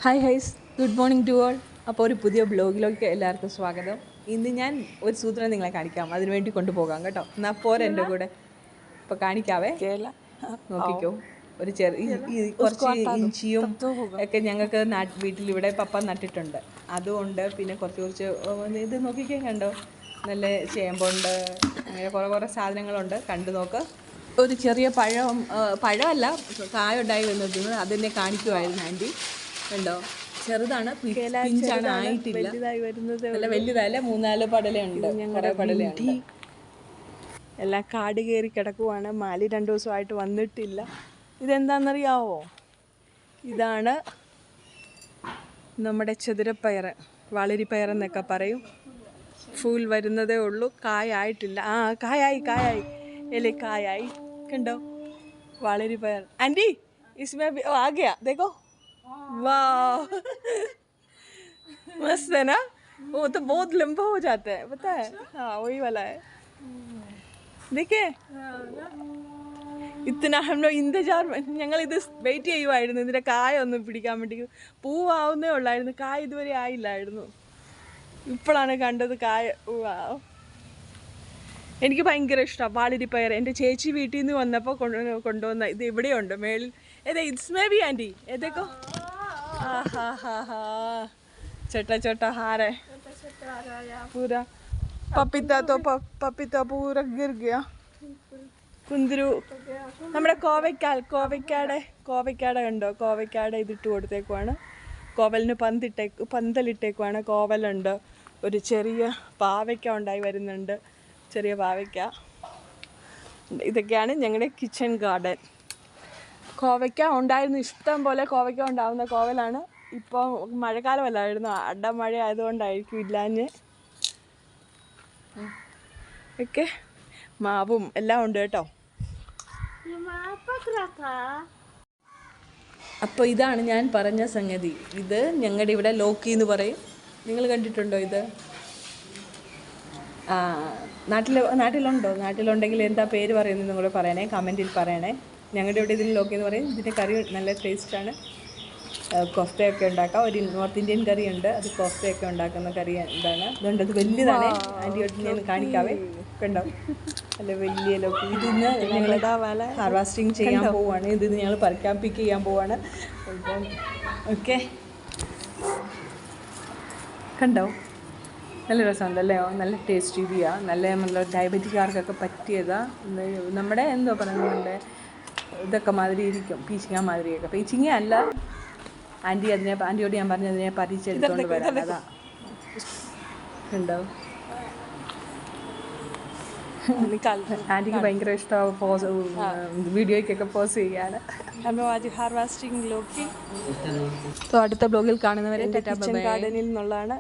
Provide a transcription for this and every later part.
Hi guys, good morning to all. അപ്പോൾ ഒരു പുതിയ ബ്ലോഗിലേക്ക് എല്ലാവർക്കും സ്വാഗതം. ഇന്ന് ഞാൻ ഒരു സൂത്രം നിങ്ങളെ കാണിക്കാം, അതിനുവേണ്ടി കൊണ്ടുപോകാം കേട്ടോ. എന്നാൽ പോരെ എൻ്റെ കൂടെ. ഇപ്പോൾ കാണിക്കാവേ, നോക്കിക്കോ. ഒരു കുറച്ച് ഇഞ്ചിയും ഒക്കെ ഞങ്ങൾക്ക് വീട്ടിലിവിടെ പപ്പ നട്ടിട്ടുണ്ട്. അതുകൊണ്ട് പിന്നെ കുറച്ച് ഇത് നോക്കിക്കേ, കണ്ടോ, നല്ല ചേമ്പുണ്ട്, അങ്ങനെ കുറേ സാധനങ്ങളുണ്ട്. കണ്ടു നോക്ക്. ഒരു ചെറിയ പഴമല്ല, കായുണ്ടായി വന്നിരുന്നത്, അതെന്നെ കാണിക്കുമായിരുന്നു ആൻറ്റി. കണ്ടോ, ചെറുതാണ്, പിഞ്ചാണ്, ആയിട്ടില്ല, നല്ല വലുതല്ല. 3-4 പടലുണ്ട്, കുറേ പടലുണ്ട്. എല്ലാം കാട് കയറി കിടക്കുവാണ്. മാലി 2 ദിവസമായിട്ട് വന്നിട്ടില്ല. ഇതെന്താണെന്നറിയാവോ? ഇതാണ് നമ്മുടെ ചതുരപ്പയർ, വളരിപ്പയർ എന്നൊക്കെ പറയും. ഫുൾ വരുന്നതേ ഉള്ളൂ, കായായിട്ടില്ല. കായായി എലേ കായായി, കണ്ടോ, വളരിപ്പയർ. ആൻറ്റി इसमें आ गया, देखो, वाह, मस्त है ना? वो तो बहुत लंबा हो जाता है, पता है? हाँ, वही वाला है. देखिए, ഇത്തന നമ്മൾ ഇന്റജാർ, ഞങ്ങൾ ഇത് വെയിറ്റ് ചെയ്യുമായിരുന്നു ഇതിൻ്റെ കായ ഒന്ന് പിടിക്കാൻ വേണ്ടി. പൂവാവുന്നേ ഉള്ളായിരുന്നു, കായ ഇതുവരെ ആയില്ലായിരുന്നു. ഇപ്പോഴാണ് കണ്ടത് കായ. എനിക്ക് ഭയങ്കര ഇഷ്ടമാണ് വാളരിപ്പയർ. എൻ്റെ ചേച്ചി വീട്ടിൽ നിന്ന് വന്നപ്പോൾ കൊണ്ടുവന്ന ഇത് ഇവിടെയുണ്ട് മേളിൽ. ഏതാ ഇറ്റ്സ് മേ ബി ആൻറ്റി, ഏതൊക്കെ छोटा हार है पूरा. पपीता पूरा गिर गया. കുന്തിരു, നമ്മുടെ കോവയ്ക്കാട കണ്ടോ, കോവയ്ക്കാട ഇതിട്ട് കൊടുത്തേക്കുവാണ്. കോവലിന് പന്തലിട്ടേക്കുവാണ്. കോവലുണ്ട്, ഒരു ചെറിയ പാവയ്ക്ക ഉണ്ടായി വരുന്നുണ്ട്, ചെറിയ പാവയ്ക്ക. ഇതൊക്കെയാണ് ഞങ്ങളുടെ കിച്ചൺ ഗാർഡൻ. കോവയ്ക്ക ഉണ്ടായിരുന്നു, ഇഷ്ടം പോലെ കോവയ്ക്ക ഉണ്ടാവുന്ന കോവലാണ്. ഇപ്പോൾ മഴക്കാലമല്ലായിരുന്നു, അടമഴ ആയതുകൊണ്ടായിരിക്കും ഇല്ലാഞ്ഞ്. ഒക്കെ മാവും എല്ലാം ഉണ്ട് കേട്ടോ. അപ്പോൾ ഇതാണ് ഞാൻ പറഞ്ഞ സംഗതി. ഇത് ഞങ്ങളുടെ ഇവിടെ ലോക്കി എന്ന് പറയും. നിങ്ങൾ കണ്ടിട്ടുണ്ടോ ഇത്? നാട്ടിലുണ്ടോ? നാട്ടിലുണ്ടെങ്കിൽ എന്താ പേര് പറയുന്നത് നിങ്ങൾ പറയണേ, കമൻറ്റിൽ പറയണേ. ഞങ്ങളുടെ ഇവിടെ ഇതിന് ലോക്കി എന്ന് പറയും. ഇതിൻ്റെ കറി നല്ല ടേസ്റ്റാണ്. കോഫ്തയൊക്കെ ഉണ്ടാക്കാം. ഒരു നോർത്ത് ഇന്ത്യൻ കറിയുണ്ട്, അത് കോഫ്തയൊക്കെ ഉണ്ടാക്കുന്ന കറി. ഇതാണ്, ഇതുണ്ട്, അത് വലിയതാണ്. ആൻറ്റിയോട്ട് ഞാൻ കാണിക്കാവേ, കണ്ടോ, നല്ല വലിയ ലോക്കി. ഇതിന്ന് ഞങ്ങൾ ഹാർവെസ്റ്റിംഗ് ചെയ്യാൻ പോവുകയാണ്. ഇതിന്ന് ഞങ്ങൾ പിക്ക് ചെയ്യാൻ പോവുകയാണ്. അപ്പം ഓക്കെ, കണ്ടോ, നല്ല രസമുണ്ടല്ലേ, നല്ല ടേസ്റ്റിയാണ്, നല്ല ഡയബറ്റിക്കാർക്കൊക്കെ പറ്റിയതാണ്. നമ്മുടെ എന്തോ പറയുന്നത്, ഇതൊക്കെ മാതിരി ഇരിക്കും, പീച്ചിങ്ങ മാതിരിയൊക്കെ. പീച്ചിങ്ങ അല്ല ആൻറ്റിയോട് ഞാൻ പറഞ്ഞതിനെ പരിചെടുത്തോണ്ട് വരാം. അതാ, ഉണ്ടോ, ആൻറ്റിക്ക് ഭയങ്കര ഇഷ്ടമാവും വീഡിയോയ്ക്കൊക്കെ പോസ് ചെയ്യാണ്. അപ്പോൾ അടുത്ത ബ്ലോഗിൽ കാണുന്നവരെ കിച്ചൺ ഗാർഡനിൽ നിന്നുള്ളതാണ്.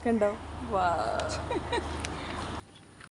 കണ്ടോ, വാ.